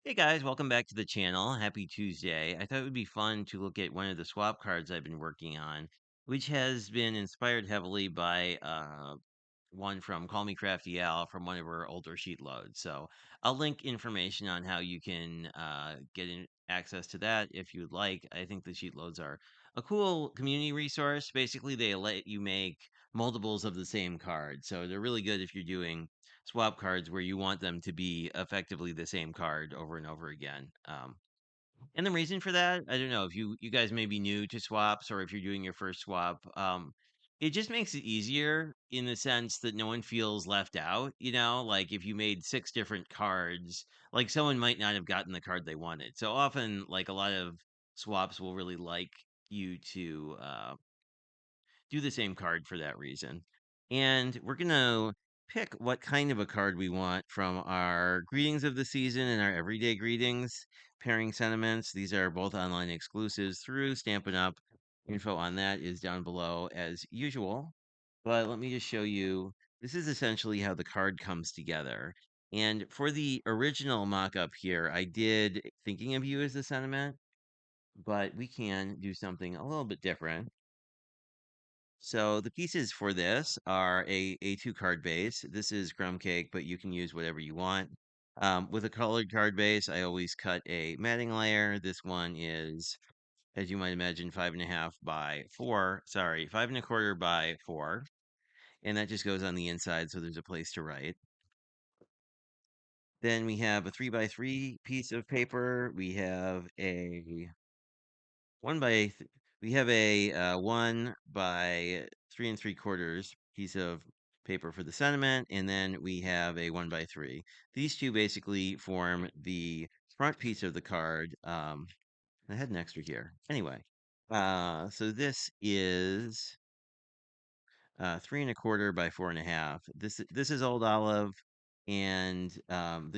Hey guys, welcome back to the channel. Happy Tuesday. I thought it would be fun to look at one of the swap cards I've been working on, which has been inspired heavily by one from Call Me Crafty Al from one of our older sheet loads. So I'll link information on how you can get access to that if you'd like. I think the sheet loads are a cool community resource. Basically, they let you make multiples of the same card. So they're really good if you're doing swap cards where you want them to be effectively the same card over and over again. And the reason for that, I don't know if you guys may be new to swaps or if you're doing your first swap. It just makes it easier in the sense that no one feels left out. Like if you made six different cards, like someone might not have gotten the card they wanted. So often, like a lot of swaps will really like you to do the same card for that reason. And we're going to pick what kind of a card we want from our greetings of the season and our everyday greetings pairing sentiments. These are both online exclusives through Stampin' Up. Info on that is down below as usual. But let me just show you. This is essentially how the card comes together. And for the original mock up here, I did thinking of you as the sentiment, but we can do something a little bit different. So the pieces for this are a A2 card base. This is crumb cake, but you can use whatever you want. With a colored card base, I always cut a matting layer. This one is, as you might imagine, 5.5 by 4. Sorry, 5.25 by 4. And that just goes on the inside, so there's a place to write. Then we have a 3 by 3 piece of paper. We have a one by th- we have a 1 by 3 3/4 piece of paper for the sentiment, and then we have a 1 by 3. These two basically form the front piece of the card. I had an extra here. Anyway, so this is 3 1/4 by 4.5. This is Old Olive, and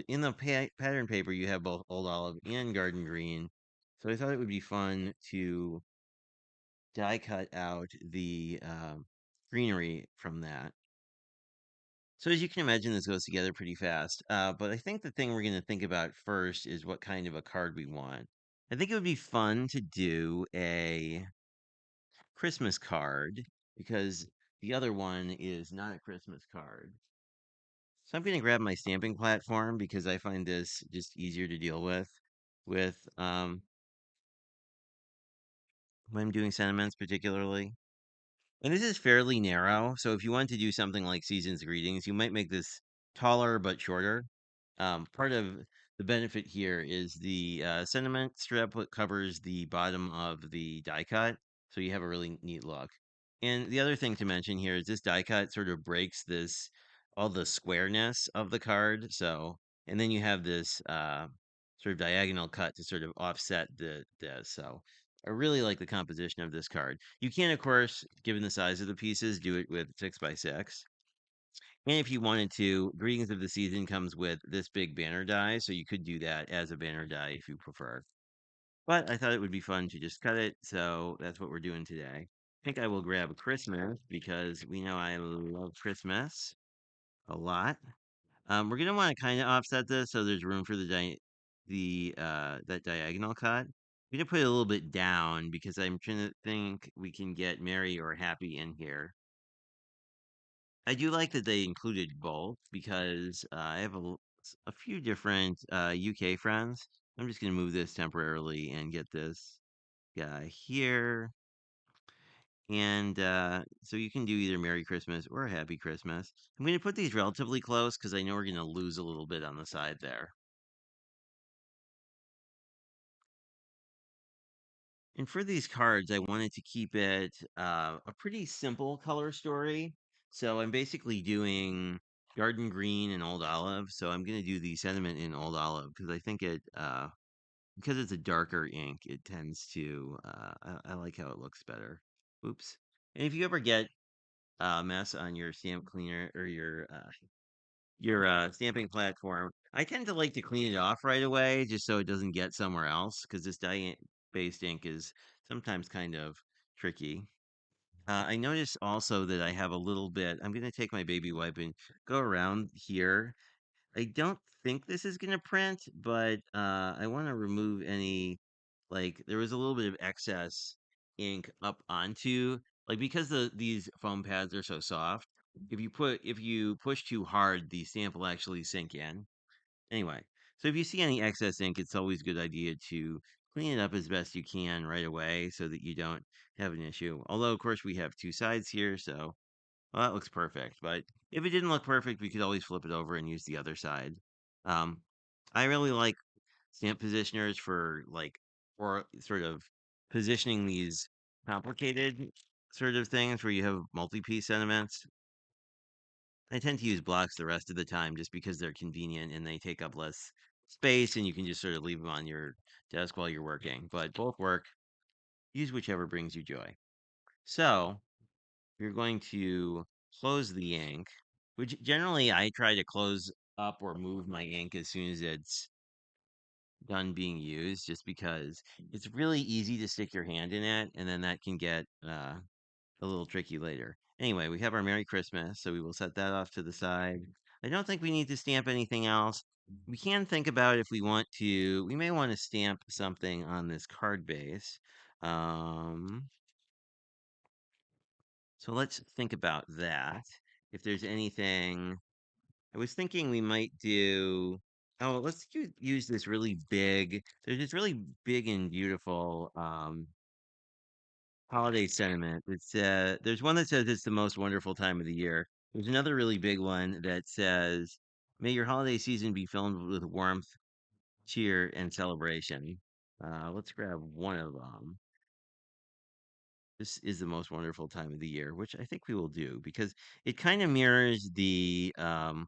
in the pattern paper you have both Old Olive and Garden Green. So I thought it would be fun to die cut out the greenery from that. So as you can imagine, this goes together pretty fast. But I think the thing we're going to think about first is what kind of a card we want. I think it would be fun to do a Christmas card because the other one is not a Christmas card. So I'm going to grab my stamping platform because I find this just easier to deal with when I'm doing sentiments particularly. And this is fairly narrow, so if you want to do something like Season's Greetings, you might make this taller but shorter. Part of the benefit here is the sentiment strip that covers the bottom of the die cut, so you have a really neat look. And the other thing to mention here is this die cut sort of breaks this all the squareness of the card. So, and then you have this sort of diagonal cut to sort of offset this. So I really like the composition of this card. You can, of course, given the size of the pieces, do it with 6 by 6. And if you wanted to, Greetings of the Season comes with this big banner die, so you could do that as a banner die if you prefer. But I thought it would be fun to just cut it, so that's what we're doing today. I think I will grab Christmas because we know I love Christmas a lot. We're gonna want to kind of offset this so there's room for that diagonal cut. I'm gonna put it a little bit down because I'm trying to think we can get merry or happy in here. I do like that they included both because I have a few different UK friends. I'm just gonna move this temporarily and get this guy here. And so you can do either Merry Christmas or Happy Christmas. I'm going to put these relatively close because I know we're going to lose a little bit on the side there. And for these cards, I wanted to keep it a pretty simple color story. So I'm basically doing Garden Green and Old Olive. So I'm going to do the sentiment in Old Olive because I think because it's a darker ink, it tends to, I like how it looks better. Oops. And if you ever get a mess on your stamp cleaner or your stamping platform, I tend to like to clean it off right away just so it doesn't get somewhere else because this dye-based ink is sometimes kind of tricky. I noticed also that I have a little bit. I'm going to take my baby wipe and go around here. I don't think this is gonna print, but I want to remove any, like there was a little bit of excess ink up onto, like because these foam pads are so soft. If you push too hard, the stamp will actually sink in. Anyway, so if you see any excess ink, it's always a good idea to clean it up as best you can right away so that you don't have an issue. Although, of course, we have two sides here, so well, that looks perfect. But if it didn't look perfect, we could always flip it over and use the other side. Um, I really like stamp positioners for or sort of positioning these complicated sort of things where you have multi-piece sentiments. I tend to use blocks the rest of the time just because they're convenient and they take up less space and you can just sort of leave them on your desk while you're working. But both work. Use whichever brings you joy. So you're going to close the ink, which generally I try to close up or move my ink as soon as it's done being used, just because it's really easy to stick your hand in it, and then that can get a little tricky later. Anyway, we have our Merry Christmas, so we will set that off to the side. I don't think we need to stamp anything else. We can think about if we want to, we may want to stamp something on this card base. Um, so let's think about that. If there's anything, I was thinking we might do, oh, let's use this really big, there's this really big and beautiful holiday sentiment. There's one that says it's the most wonderful time of the year. There's another really big one that says, "May your holiday season be filled with warmth, cheer, and celebration." Let's grab one of them. This is the most wonderful time of the year, which I think we will do because it kind of mirrors the. Can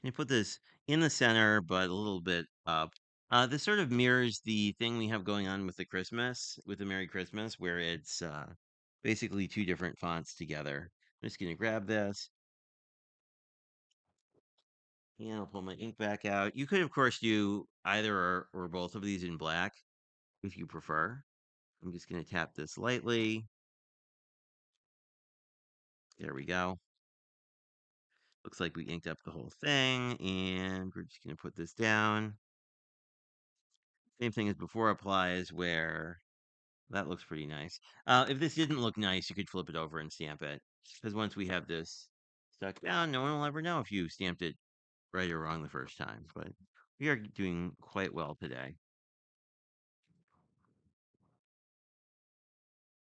you put this in the center, but a little bit up? This sort of mirrors the thing we have going on with the Christmas, with the Merry Christmas, where it's basically two different fonts together. I'm just going to grab this and I'll pull my ink back out. You could, of course, do either or both of these in black if you prefer. I'm just going to tap this lightly. There we go. Looks like we inked up the whole thing, and we're just going to put this down. Same thing as before applies, where that looks pretty nice. If this didn't look nice, you could flip it over and stamp it. Because once we have this stuck down, no one will ever know if you stamped it right or wrong the first time. But we are doing quite well today.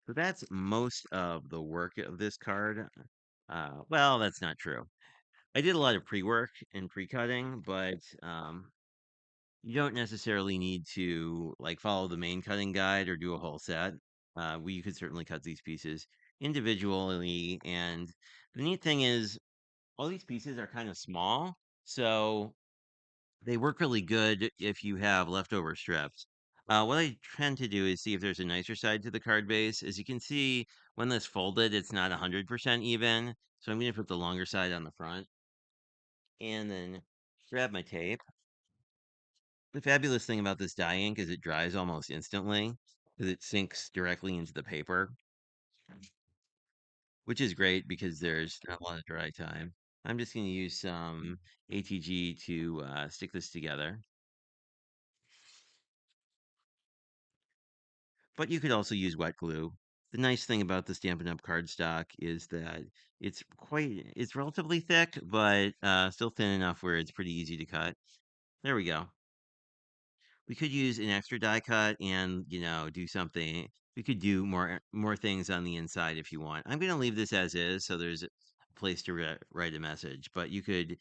So that's most of the work of this card. Well, that's not true. I did a lot of pre-work and pre-cutting, but you don't necessarily need to like follow the main cutting guide or do a whole set. You could certainly cut these pieces individually. And the neat thing is, all these pieces are kind of small, so they work really good if you have leftover strips. What I tend to do is see if there's a nicer side to the card base. As you can see, when this folded, it's not 100% even. So I'm going to put the longer side on the front and then grab my tape. The fabulous thing about this dye ink is it dries almost instantly because it sinks directly into the paper, which is great because there's not a lot of dry time. I'm just going to use some ATG to stick this together. But you could also use wet glue. The nice thing about the Stampin' Up! Cardstock is that it's relatively thick, but still thin enough where it's pretty easy to cut. There we go. We could use an extra die cut and, do something. We could do more things on the inside if you want. I'm going to leave this as is, so there's a place to write a message. But you could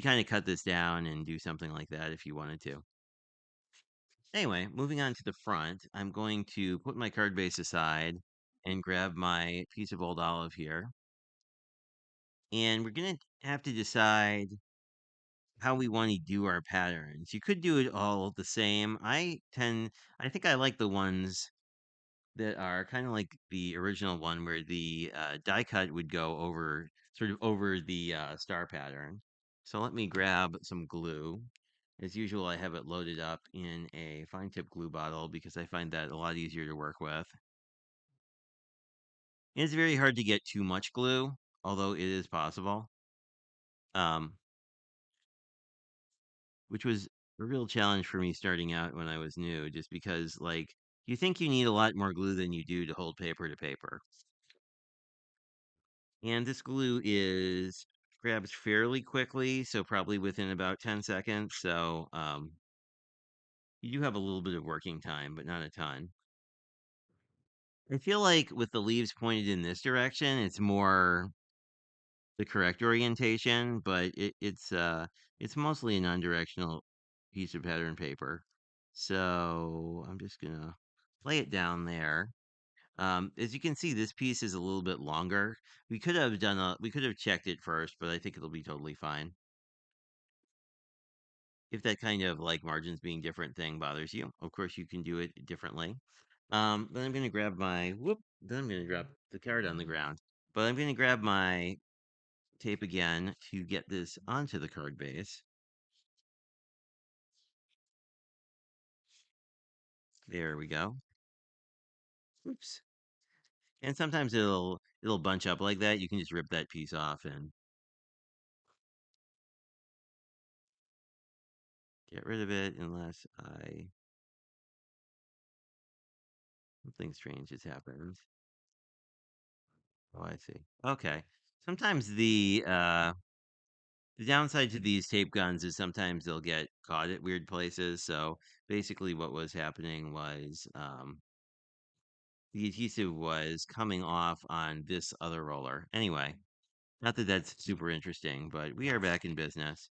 kind of cut this down and do something like that if you wanted to. Anyway, moving on to the front, I'm going to put my card base aside and grab my piece of old olive here. And we're going to have to decide how we want to do our patterns. You could do it all the same. I think I like the ones that are kind of like the original one where the die cut would go over, sort of over the star pattern. So let me grab some glue. As usual, I have it loaded up in a fine tip glue bottle because I find that a lot easier to work with. And it's very hard to get too much glue, although it is possible. Um, which was a real challenge for me starting out when I was new, just because, like, you think you need a lot more glue than you do to hold paper to paper. And this glue is grabs fairly quickly, so probably within about 10 seconds. So you do have a little bit of working time, but not a ton. I feel like with the leaves pointed in this direction, it's more the correct orientation, but it's mostly a non-directional piece of pattern paper. So I'm just gonna lay it down there. As you can see, this piece is a little bit longer. We could have checked it first, but I think it'll be totally fine. If that kind of like margins being different thing bothers you, of course you can do it differently. Then I'm gonna grab my whoop. Then I'm gonna drop the card on the ground. But I'm gonna grab my tape again to get this onto the card base. There we go. Oops. And sometimes it'll bunch up like that. You can just rip that piece off and get rid of it unless I something strange has happened. Oh, I see. Okay. Sometimes the downside to these tape guns is sometimes they'll get caught at weird places. So basically what was happening was the adhesive was coming off on this other roller. Anyway, not that that's super interesting, but we are back in business.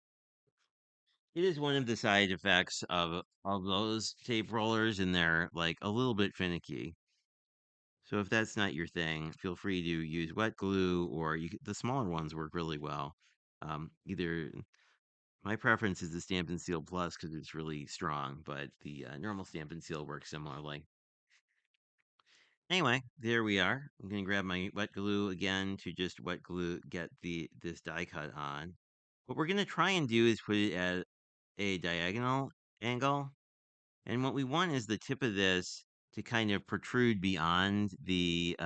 It is one of the side effects of those tape rollers, and they're like a little bit finicky. So if that's not your thing, feel free to use wet glue, or the smaller ones work really well. Either my preference is the Stamp and Seal Plus because it's really strong, but the normal Stamp and Seal works similarly. Anyway, there we are. I'm gonna grab my wet glue again to just wet glue get the this die cut on. What we're gonna try and do is put it at a diagonal angle, and what we want is the tip of this to kind of protrude beyond the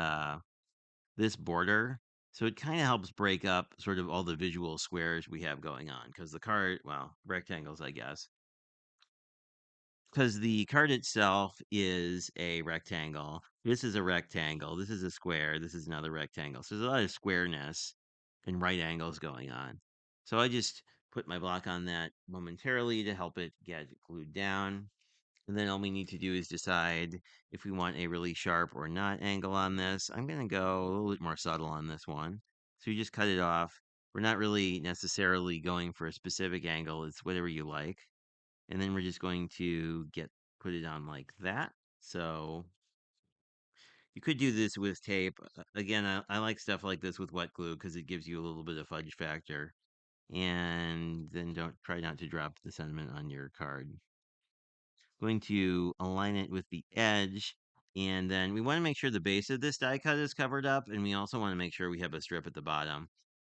this border. So it kind of helps break up sort of all the visual squares we have going on because the card, well, rectangles, I guess, because the card itself is a rectangle. This is a rectangle. This is a square. This is another rectangle. So there's a lot of squareness and right angles going on. So I just put my block on that momentarily to help it get glued down. And then all we need to do is decide if we want a really sharp or not angle on this. I'm going to go a little bit more subtle on this one. So you just cut it off. We're not really necessarily going for a specific angle. It's whatever you like. And then we're just going to put it on like that. So you could do this with tape. Again, I like stuff like this with wet glue because it gives you a little bit of fudge factor. And then don't try not to drop the sentiment on your card. Going to align it with the edge. And then we want to make sure the base of this die cut is covered up. And we also want to make sure we have a strip at the bottom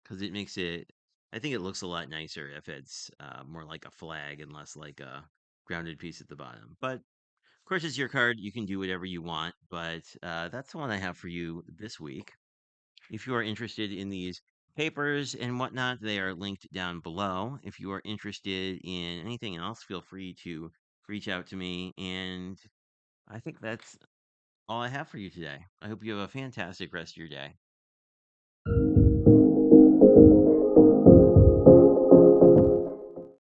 because it makes it, I think it looks a lot nicer if it's more like a flag and less like a grounded piece at the bottom. But of course, it's your card. You can do whatever you want. But that's the one I have for you this week. If you are interested in these papers and whatnot, they are linked down below. If you are interested in anything else, feel free to reach out to me. And I think that's all I have for you today. I hope you have a fantastic rest of your day.